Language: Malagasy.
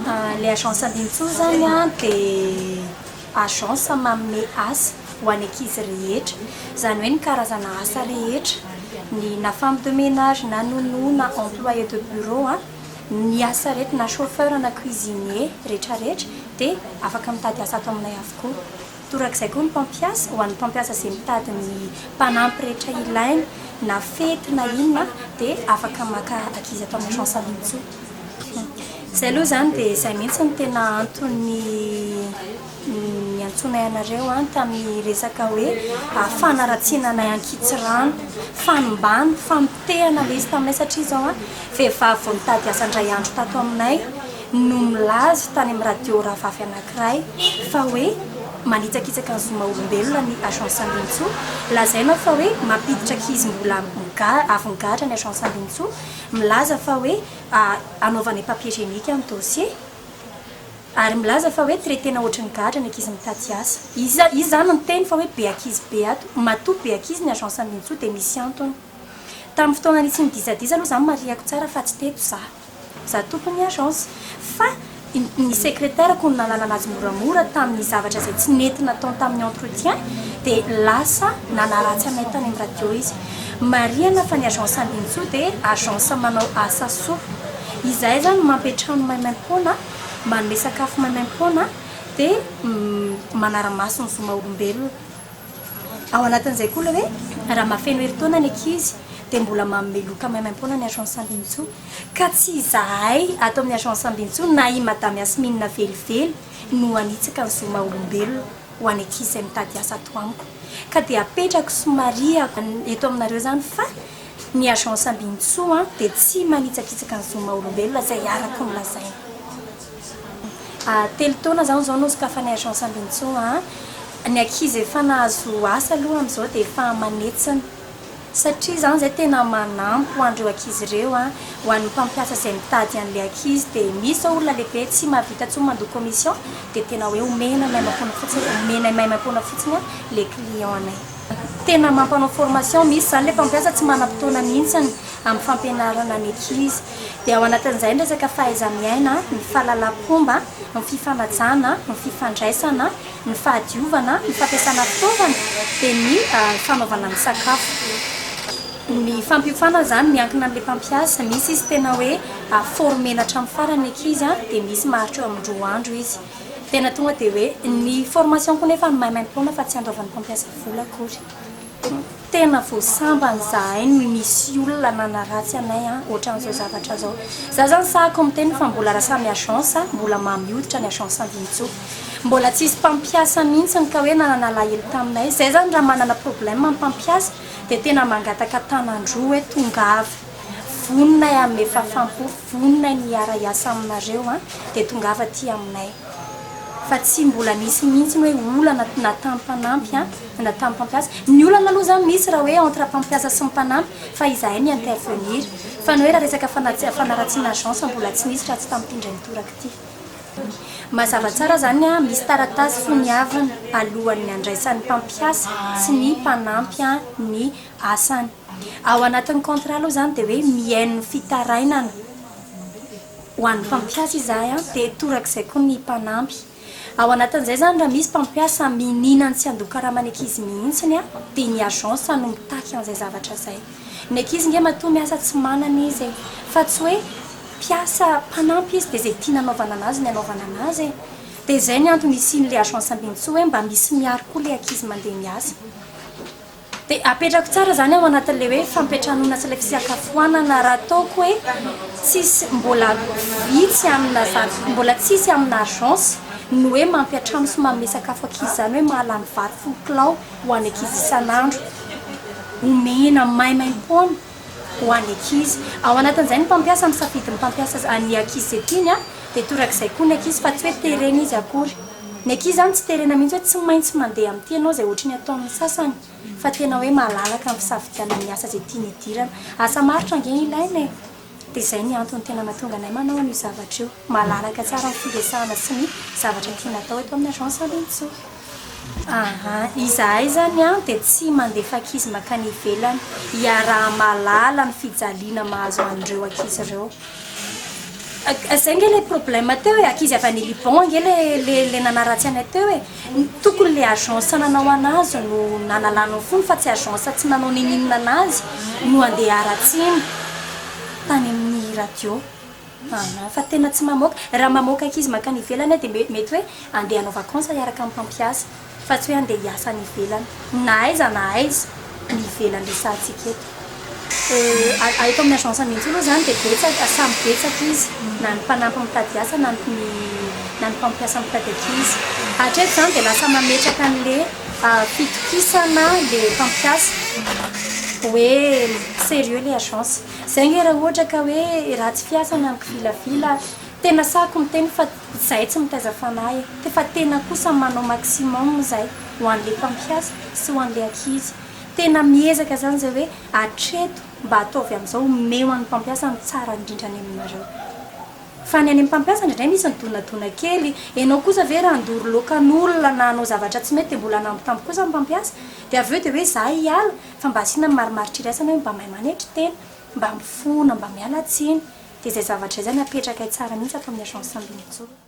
Le agence Ambintsoa zany dia agence manome asa ho an'ny ankizy rehetra zany hoe ny karazana asa rehetra na femme de ménage na nono na employé de bureau ny asa rehetra na chauffeur na cuisinier rehetrarehetra dia afaka mitady asa ato aminay avokoa torak'izay koa ny mpampiasa ho an'ny mpampiasa izay mitady ny mpanampy rehetra ilaina na fety na inona dia afaka maka ankizy ato amin'ny agence Ambintsoa. Zay aloha zany dia izay mihitsy ny tena antony ny antsonay anareo tamin'ny resaka hoe fanaratsiananay ankitsirano fanombany famitehana le izy taminay satria izao vehivavy vao nitady asa indray andro tato aminay no milaza tany amin'ny radio Rahavavy anankiray fa hoe manitsakitsaka ny zoma olombelona ny agence Ambintsoa lazaina fa hoe mampiditra ankizy mbola avy nigatra ny agence Ambintsoa milaza fa hoe anaovana papier génique amin'ny dossier ary milaza fa hoe traitena ohatry ny gadra ny ankizy mitady asa izy zany ny teny fa hoe be ankizy be ato matoa be ankizy ny agence Ambintsoa dia misy antony tamin'ny fotoana nisy nidizadiza aloha zany mariako tsara fa tsy teto za tompony agence fa ny secrétaire-ko ny nanana anazy moramora tamin'ny zavatra izay tsy nentina tao tamin'ny entretien dia lasa nanaratsy anay tany amin'ny radio izy mariana fa ny agence Ambintsoa dia agence manao asa soa izay zany mampiatrano maimaim-poana manome sakafo maimaim-poana dia manaramaso ny zoma olombelona ao anatin'izay koa hoe raha mafeno herintaona ny ankizy dia mbola manome loka maimaim-poana ny agence Ambintsoa ka tsy izahay ato amin'ny agence Ambintsoa na i madame Yasmine velively no anitsaka ny zoma olombelona ho any ankizy izay mitady asa ato amiko ka dia apetrako somaria eto aminareo zany fa ny agence Ambintsoa dia tsy manitsakitsaka ny zoma olombelona izay arako ny lazaina telo taona zao nosika ny agence Ambintsoa ny ankizy efa nahazo asa aloha amin'izao dia efa manetsana satria zany zay tena manampy ho an'ireo ankizy ireo ho an'ny mpampiasa izay mitady an'ilay ankizy dia misy olona lehibe tsy mahavita tsony mandoa commission dia tena hoe omena maimaim-poana fotsiny le client anay tena mampanao formation misy zany le mpampiasa tsy manam-potoana mihitsiny amin'ny fampianarana ny ankizy dia ao anatin'izay ny resaka fahaiza-miaina ny fahalalam-pomba ny fifanajana ny fifandraisana ny fahadiovana ny fampiasana fitaovana dia ny fanaovana ny sakafo ny fampiofana zany miankina amin'ilay mpampiasa misy izy tena hoe formena hatramin'ny farany ankizy dia misy maharitra eo amin'ny 2 andro izy tena tonga dia hoe ny formation koa nefa maimaim-poana fa tsy andaovan'ny mpampiasa vola akory tena voasambany zahay no misy olona nanaratsy anay ohatran'izao zavatra zao za zany sahako miteny fa mbola raha samy agence mbola mamioditra ny agence Ambintsoa mbola tsisy mpampiasa mihitsy ka hoe nanana lahelo taminay zay zany raha manana problème amin'ny mpampiasa dia tena mangataka tanandroa hoe tongava voninay amin'ny fafampo voninay ny iara-iasa aminareo dia tongava aty aminay fa tsy mbola nisy mihitsy hoe olana na tampanampy na tampampiasa ny olana aloha zany misy raha hoe entre mpampiasa sy mpanampy fa izahay ny intervenir fa ny hoe raha resaka fanaratsiana agence mbola tsy nisy raha tsy tamin'itindray nitoraka ity mazava tsara zany misy taratasy foniavana alohan'ny andraisan'ny mpampiasa sy ny mpanampy ny asany ao anatin'ny contrat aloha zany dia hoe mihaino fitarainana ho an'ny mpampiasa izahay dia torak'izay koa ny mpanampy ao anatin'izay zany raha misy mpampiasa mininany tsy andokaramany ankizy mihitsiny dia ny agence no mitaky an'izay zavatra zay ny ankizy nge matoa miasa tsy manana izy fa tsy hoe mpiasa mpanampy izy dia zay tia nanaovana anazy ny anaovana anazy dia zay ny antony isian'ilay agence Ambintsoa hoe mba misy miaro koa ilay ankizy mandeha miasa dia apetrako tsara zany ao anatin'ilay hoe fampiatranona sy ilay fisakafoanana raha ataoko hoe tsisy mbola vitsy mbola tsisy amina agence no hoe mampiatrano sy manome sakafo ankizy zany hoe mahalany vary 10 kilao ho an'ny ankizy isan'andro omena maimaim-poana ho an'ny ankizy ao anatin'izay ny mpampiasa misafidy ny mpampiasa ny ankizy zay tiany dia torak'izay koa ny ankizy fa tsy hoe terena izy akory ny ankizy zany tsy terena mihitsy hoe tsy maintsy mandeha amin'ity ianao izay ohatry ny ataon'ny sasany fa tena hoe malalaka amin'ny fisafidianana ny asa izay tiany idirana asa maritra ange ilaina dia izay ny antony tena mahatonga anay manao an'io zavatra io malalaka tsara ny firesahana sy ny zavatra tiana atao eto amin'ny agence Ambintsoa izahay zany dia tsy mandefa ankizy makany ivelany iaraha malala ny fijaliana mahazo an'ireo ankizy ireo zay nge le problème teo hoe akizy avy any Liban nge le nanaratsy any teo hoe tokony le agence nanao anazy no nanalano fony fa tsy agence tsy nanao ninina anazy no andeha aratsiny tany amin'ny radio fa tena tsy mamoaka raha mamoaka akizy makany ivelany dia mety hoe andeha hanao vacances hiaraka amin'ny mpampiasa fa tsy hoe andeha hiasa any ivelany na aiza ny ivelany resahantsika eto eto amin'ny agence mihitsy aloha zany dia betsaka samy betsaka izy na ny mpanampy mitady asa na ny mpampiasa mitady ankizy hatreto zany dia lasa mametraka an'le fitokisana le mpampiasa hoe sérieux le agence zay nge raha ohatra ka hoe raha tsy fiasana ny kivilafila tena sako miteny fa zay tsy mitaiza fanahy fa tena kosa manao maximum zay ho an'le mpampiasa sy ho an'le ankizy tena miezaka zany zay hoe atreto mba ataovy amin'izao meo an'ny mpampiasa ny tsara indrindra any aminareo fa ny any amin'ny mpampiasa indray misy nydonadona kely ianao kosa ve raha ndoro lokan'olona na anao zavatra tsy mety dia mbola nambitamby kosa ny mpampiasa dia avy eo dia hoe za hiala fa mba asiana marimaritra iraisana hoe mba mahay manetry tena mba mifona mba miala tsiny dia zay zavatra zay napetraka tsara mihitsy atao amin'ny agence Sambinitso